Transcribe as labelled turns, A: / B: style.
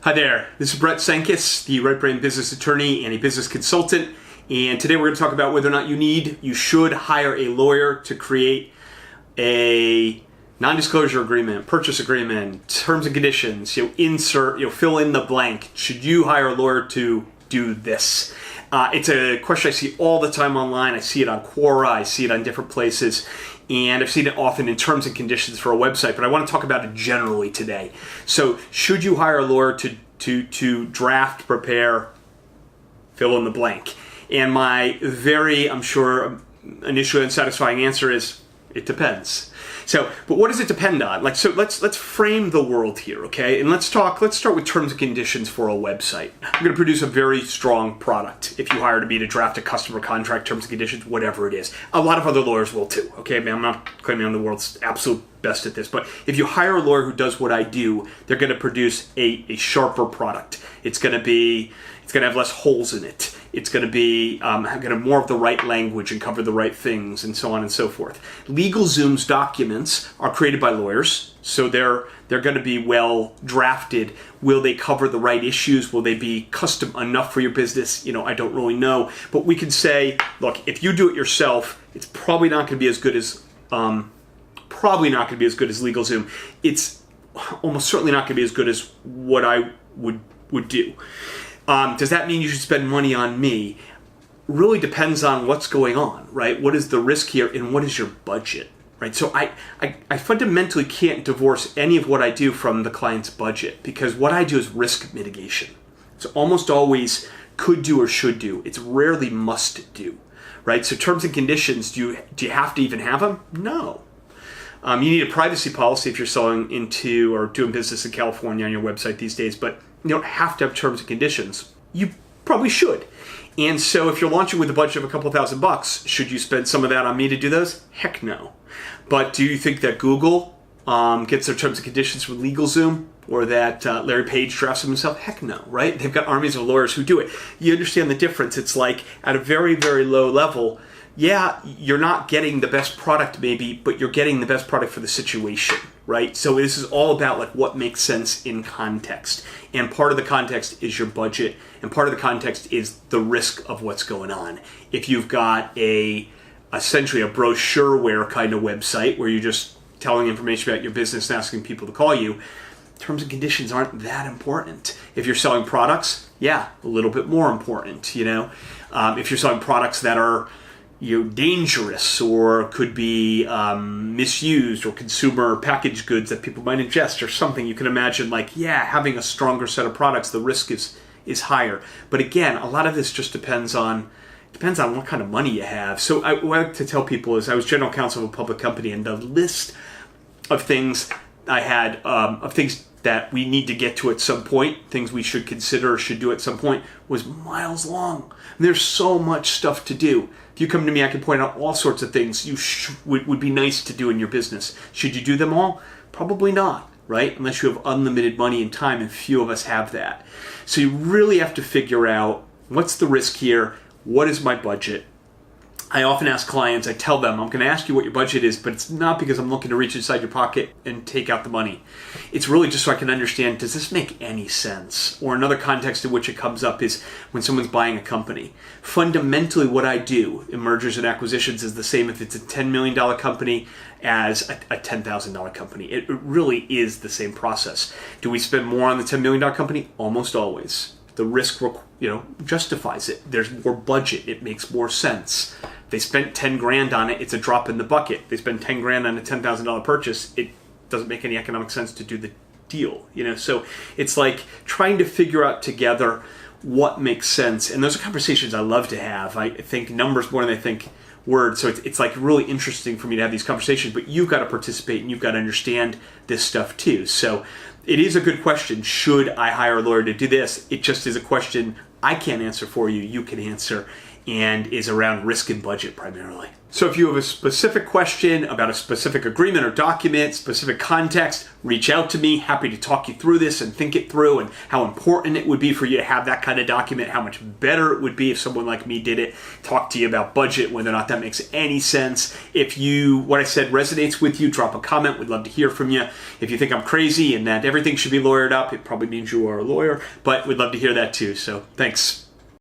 A: Hi there, this is Brett Sankis, the Right Brain business attorney and a business consultant. And today we're going to talk about whether or not you should hire a lawyer to create a non-disclosure agreement, purchase agreement, terms and conditions, fill in the blank. Should you hire a lawyer to do this? It's a question I see all the time online. I see it on Quora, I see it on different places, and I've seen it often in terms and conditions for a website, but I want to talk about it generally today. So should you hire a lawyer to draft, prepare, fill in the blank? And my I'm sure, initially unsatisfying answer is, it depends. But what does it depend on? Let's frame the world here, okay? And let's start with terms and conditions for a website. I'm going to produce a very strong product if you hire me to draft a customer contract, terms and conditions, whatever it is. A lot of other lawyers will too, okay? I mean, I'm not claiming I'm the world's absolute best at this, but if you hire a lawyer who does what I do, they're going to produce a sharper product. It's going to have less holes in it. It's going to be going to have more of the right language and cover the right things and so on and so forth. LegalZoom's documents are created by lawyers, so they're going to be well drafted. Will they cover the right issues? Will they be custom enough for your business? I don't really know. But we can say, look, if you do it yourself, it's probably not going to be as good as LegalZoom. It's almost certainly not going to be as good as what I would do. Does that mean you should spend money on me? Really depends on what's going on, right? What is the risk here and what is your budget, right? So I fundamentally can't divorce any of what I do from the client's budget, because what I do is risk mitigation. It's almost always could do or should do. It's rarely must do, right? So terms and conditions, do you have to even have them? No. You need a privacy policy if you're selling into or doing business in California on your website these days, but you don't have to have terms and conditions. You probably should. And so if you're launching with a budget of a couple $1,000, should you spend some of that on me to do those? Heck no. But do you think that Google gets their terms and conditions from LegalZoom, or that Larry Page drafts them himself? Heck no, right? They've got armies of lawyers who do it. You understand the difference. It's like at a very, very low level, yeah, you're not getting the best product maybe, but you're getting the best product for the situation, right? So this is all about what makes sense in context. And part of the context is your budget, and part of the context is the risk of what's going on. If you've got essentially a brochureware kind of website where you're just telling information about your business and asking people to call you, terms and conditions aren't that important. If you're selling products, yeah, a little bit more important, If you're selling products that are dangerous or could be misused, or consumer packaged goods that people might ingest or something, you can imagine having a stronger set of products, the risk is higher. But again, a lot of this just depends on what kind of money you have. So what I like to tell people is I was general counsel of a public company, and the list of things I had, of things that we need to get to at some point, things we should consider or should do at some point, was miles long. And there's so much stuff to do. If you come to me, I can point out all sorts of things would be nice to do in your business. Should you do them all? Probably not, right? Unless you have unlimited money and time, and few of us have that. So you really have to figure out, what's the risk here? What is my budget? I often ask clients, I tell them, I'm going to ask you what your budget is, but it's not because I'm looking to reach inside your pocket and take out the money. It's really just so I can understand, does this make any sense? Or another context in which it comes up is when someone's buying a company. Fundamentally, what I do in mergers and acquisitions is the same if it's a $10 million company as a $10,000 company. It really is the same process. Do we spend more on the $10 million company? Almost always. The risk, justifies it. There's more budget. It makes more sense. They spent 10 grand on it. It's a drop in the bucket. They spend 10 grand on a $10,000 purchase. It doesn't make any economic sense to do the deal. So it's like trying to figure out together what makes sense. And those are conversations I love to have. I think numbers more than I think words. So it's really interesting for me to have these conversations, but you've got to participate and you've got to understand this stuff too. So it is a good question. Should I hire a lawyer to do this? It just is a question I can't answer for you. You can answer. and is around risk and budget primarily. So if you have a specific question about a specific agreement or document, specific context, reach out to me. Happy to talk you through this and think it through, and how important it would be for you to have that kind of document, how much better it would be if someone like me did it, talk to you about budget, whether or not that makes any sense. If what I said resonates with you, drop a comment. We'd love to hear from you. If you think I'm crazy and that everything should be lawyered up, it probably means you are a lawyer, but we'd love to hear that too. So thanks.